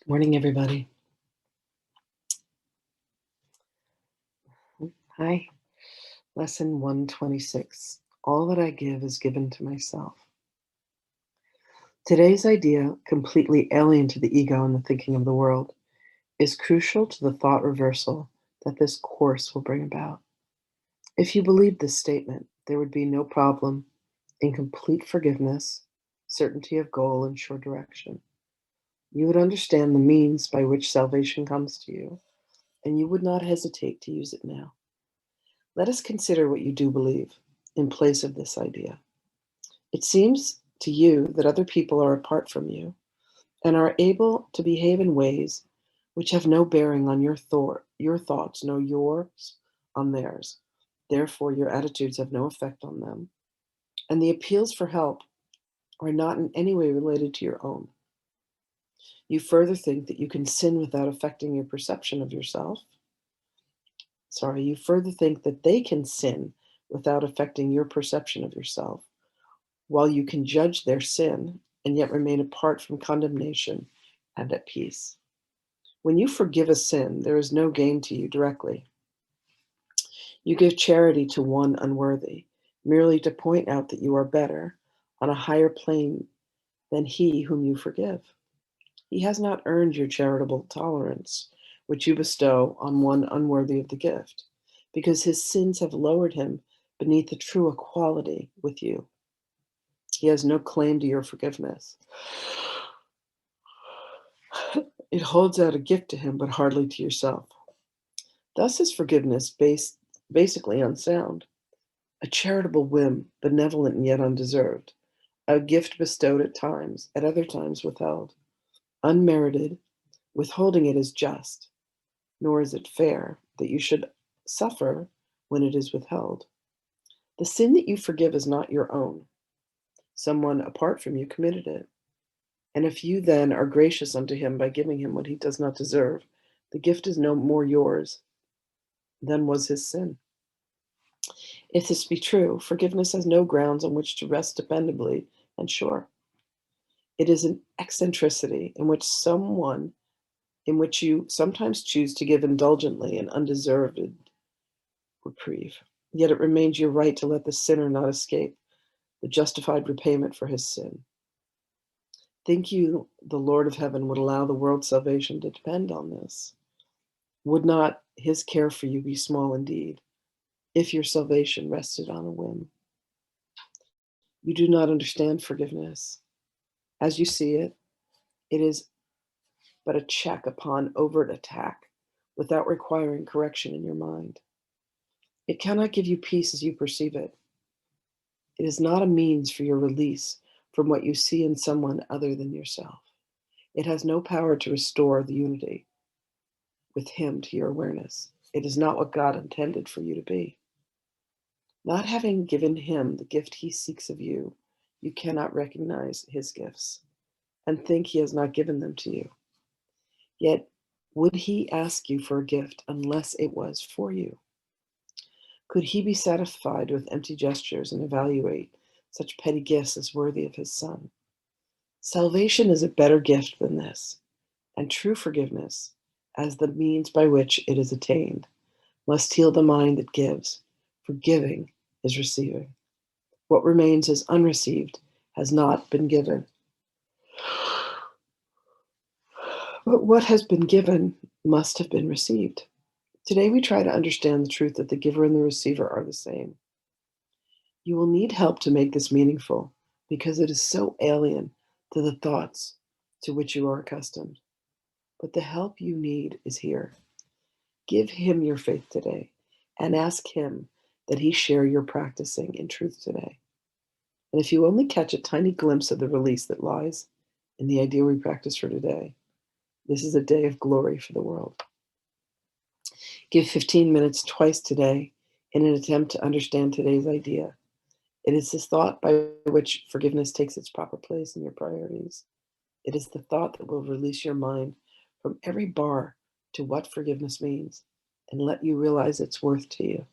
Morning, everybody. Hi. Lesson 126. All that I give is given to myself. Today's idea, completely alien to the ego and the thinking of the world, is crucial to the thought reversal that this course will bring about. If you believed this statement, there would be no problem in complete forgiveness, certainty of goal, and sure direction. You would understand the means by which salvation comes to you, and you would not hesitate to use it now. Let us consider what you do believe in place of this idea. It seems to you that other people are apart from you and are able to behave in ways which have no bearing on your thoughts, no yours on theirs. Therefore, your attitudes have no effect on them, and the appeals for help are not in any way related to your own. You further think that you can sin without affecting your perception of yourself. You further think that they can sin without affecting your perception of yourself, while you can judge their sin and yet remain apart from condemnation and at peace. When you forgive a sin, there is no gain to you directly. You give charity to one unworthy, merely to point out that you are better, on a higher plane than he whom you forgive. He has not earned your charitable tolerance, which you bestow on one unworthy of the gift, because his sins have lowered him beneath the true equality with you. He has no claim to your forgiveness. It holds out a gift to him, but hardly to yourself. Thus is forgiveness basically unsound, a charitable whim, benevolent and yet undeserved, a gift bestowed at other times withheld. Unmerited, withholding it is just, nor is it fair that you should suffer when it is withheld. The sin that you forgive is not your own. Someone apart from you committed it. And if you then are gracious unto him by giving him what he does not deserve, the gift is no more yours than was his sin. If this be true, forgiveness has no grounds on which to rest dependably and sure. It is an eccentricity in which you sometimes choose to give indulgently an undeserved reprieve. Yet it remains your right to let the sinner not escape the justified repayment for his sin. Think you the Lord of heaven would allow the world's salvation to depend on this? Would not his care for you be small indeed, if your salvation rested on a whim? You do not understand forgiveness. As you see it, it is but a check upon overt attack without requiring correction in your mind. It cannot give you peace as you perceive it. It is not a means for your release from what you see in someone other than yourself. It has no power to restore the unity with him to your awareness. It is not what God intended for you to be. Not having given him the gift he seeks of you, you cannot recognize his gifts and think he has not given them to you. Yet, would he ask you for a gift unless it was for you? Could he be satisfied with empty gestures and evaluate such petty gifts as worthy of his son? Salvation is a better gift than this, and true forgiveness, as the means by which it is attained, must heal the mind that gives. Forgiving is receiving. What remains as unreceived has not been given. But what has been given must have been received. Today we try to understand the truth that the giver and the receiver are the same. You will need help to make this meaningful because it is so alien to the thoughts to which you are accustomed. But the help you need is here. Give him your faith today and ask him that he share your practicing in truth today. And if you only catch a tiny glimpse of the release that lies in the idea we practice for today, this is a day of glory for the world. Give 15 minutes twice today in an attempt to understand today's idea. It is this thought by which forgiveness takes its proper place in your priorities. It is the thought that will release your mind from every bar to what forgiveness means and let you realize its worth to you.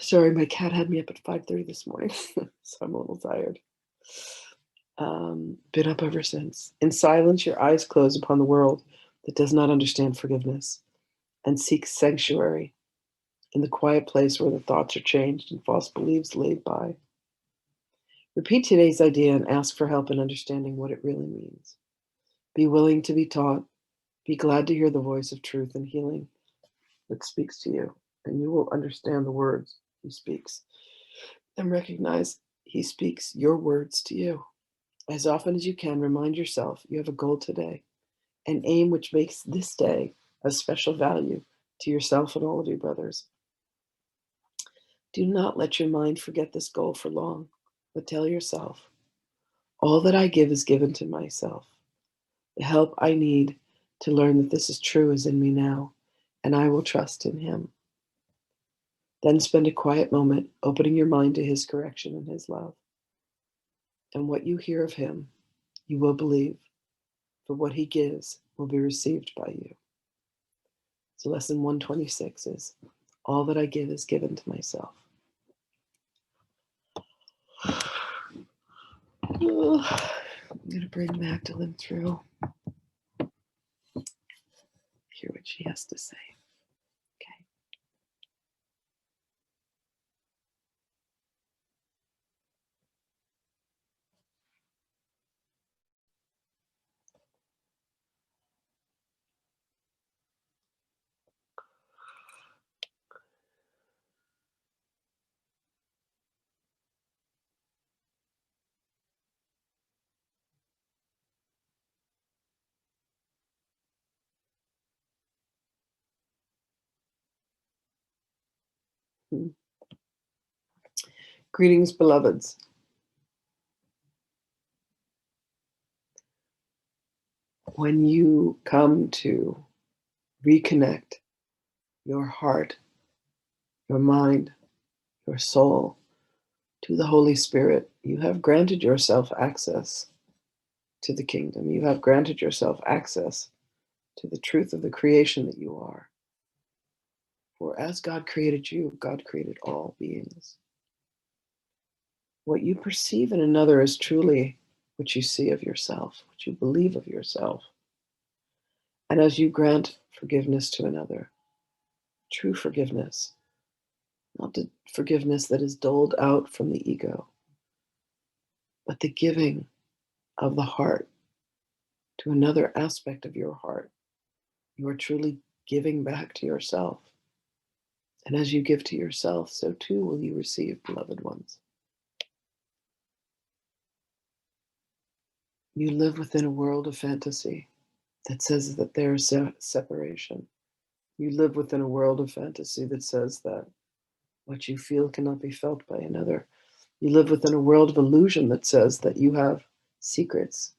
Sorry, my cat had me up at 5:30 this morning, so I'm a little tired. been up ever since. In silence, your eyes close upon the world that does not understand forgiveness and seeks sanctuary in the quiet place where the thoughts are changed and false beliefs laid by. Repeat today's idea and ask for help in understanding what it really means. Be willing to be taught. Be glad to hear the voice of truth and healing that speaks to you, and you will understand the words he speaks and recognize he speaks your words to you. As often as you can, remind yourself you have a goal today, an aim which makes this day of special value to yourself and all of your brothers. Do not let your mind forget this goal for long, but tell yourself, all that I give is given to myself. The help I need to learn that this is true is in me now, and I will trust in him. Then spend a quiet moment opening your mind to his correction and his love. And what you hear of him, you will believe, for what he gives will be received by you. So lesson 126 is, all that I give is given to myself. I'm going to bring Magdalene through. Hear what she has to say. Okay. Greetings, beloveds. When you come to reconnect your heart, your mind, your soul to the Holy Spirit, you have granted yourself access to the kingdom. You have granted yourself access to the truth of the creation that you are. For as God created you, God created all beings. What you perceive in another is truly what you see of yourself, what you believe of yourself. And as you grant forgiveness to another, true forgiveness, not the forgiveness that is doled out from the ego, but the giving of the heart to another aspect of your heart, you are truly giving back to yourself. And as you give to yourself, so too will you receive, beloved ones. You live within a world of fantasy that says that there is separation. You live within a world of fantasy that says that what you feel cannot be felt by another. You live within a world of illusion that says that you have secrets,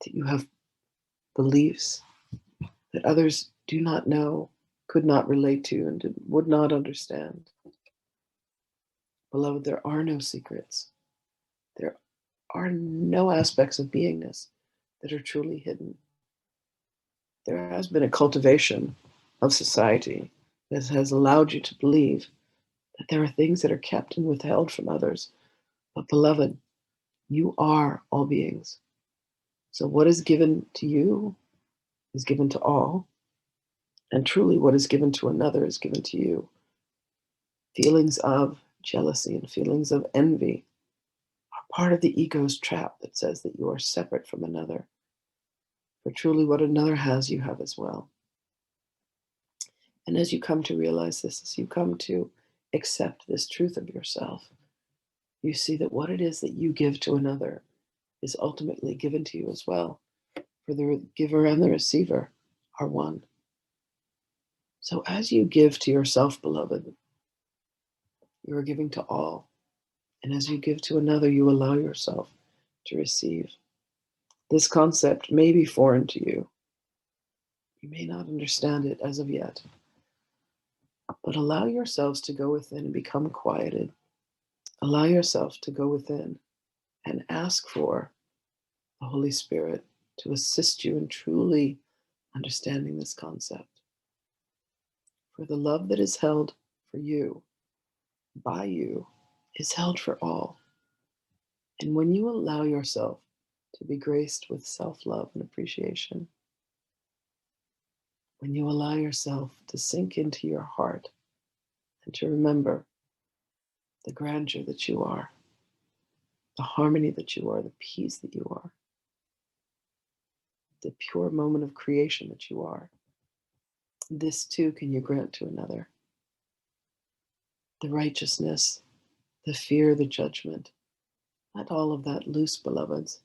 that you have beliefs that others do not know, could not relate to, and would not understand. Beloved, there are no secrets. There are no aspects of beingness that are truly hidden. There has been a cultivation of society that has allowed you to believe that there are things that are kept and withheld from others. But, beloved, you are all beings. So, what is given to you is given to all. And truly, what is given to another is given to you. Feelings of jealousy and feelings of envy are part of the ego's trap that says that you are separate from another. For truly, what another has, you have as well. And as you come to realize this, as you come to accept this truth of yourself, you see that what it is that you give to another is ultimately given to you as well. For the giver and the receiver are one. So as you give to yourself, beloved, you are giving to all. And as you give to another, you allow yourself to receive. This concept may be foreign to you. You may not understand it as of yet. But allow yourselves to go within and become quieted. Allow yourself to go within and ask for the Holy Spirit to assist you in truly understanding this concept. For the love that is held for you, by you, is held for all. And when you allow yourself to be graced with self-love and appreciation. When you allow yourself to sink into your heart and to remember the grandeur that you are, the harmony that you are, the peace that you are, the pure moment of creation that you are, this too can you grant to another. The righteousness, the fear, the judgment, let all of that loose, beloveds,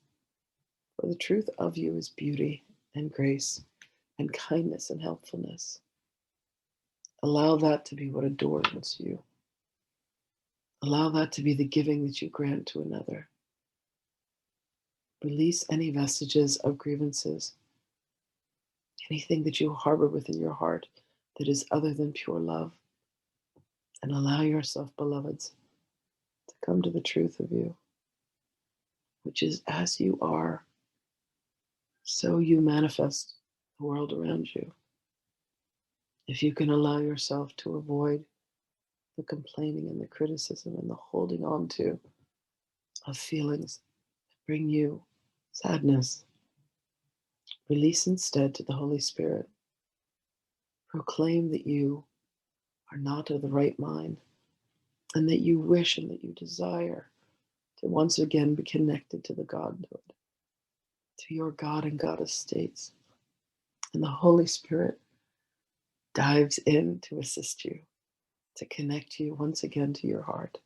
for the truth of you is beauty and grace and kindness and helpfulness. Allow that to be what adorns you. Allow that to be the giving that you grant to another. Release any vestiges of grievances, anything that you harbor within your heart that is other than pure love, and allow yourself, beloveds, to come to the truth of you, which is as you are, so you manifest the world around you. If you can allow yourself to avoid the complaining and the criticism and the holding on to of feelings that bring you sadness, release instead to the Holy Spirit. Proclaim that you are not of the right mind and that you wish and that you desire to once again be connected to the Godhood, to your God and Goddess states. And the Holy Spirit dives in to assist you, to connect you once again to your heart,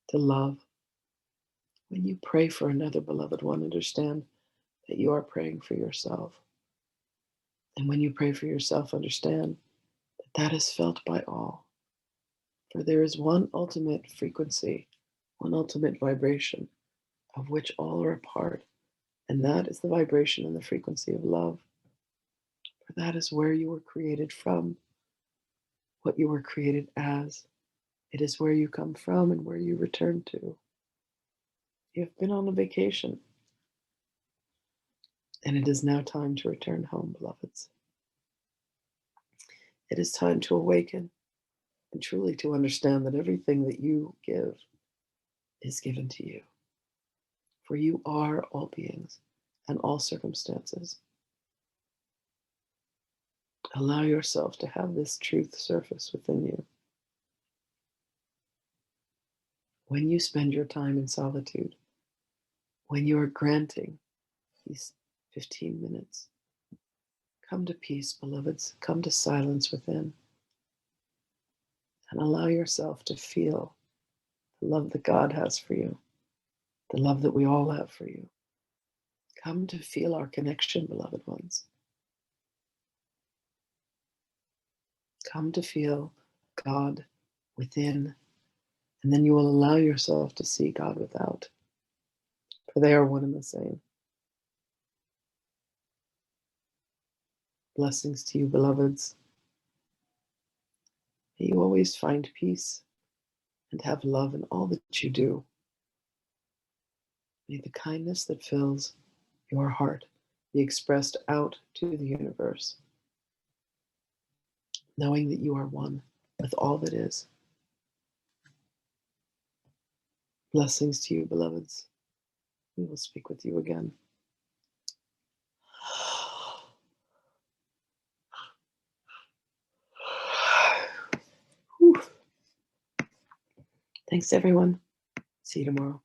to love. When you pray for another beloved one, understand that you are praying for yourself. And when you pray for yourself, understand that that is felt by all. For there is one ultimate frequency, one ultimate vibration of which all are a part, and that is the vibration and the frequency of love. For that is where you were created from, what you were created as. It is where you come from and where you return to. You have been on a vacation, and it is now time to return home, beloveds. It is time to awaken and truly to understand that everything that you give is given to you. For you are all beings and all circumstances. Allow yourself to have this truth surface within you. When you spend your time in solitude, when you are granting these 15 minutes, come to peace, beloveds. Come to silence within and allow yourself to feel the love that God has for you, the love that we all have for you. Come to feel our connection, beloved ones. Come to feel God within, and then you will allow yourself to see God without, for they are one and the same. Blessings to you, beloveds. May you always find peace and have love in all that you do. May the kindness that fills your heart be expressed out to the universe, knowing that you are one with all that is. Blessings to you, beloveds. We will speak with you again. Whew. Thanks, everyone. See you tomorrow.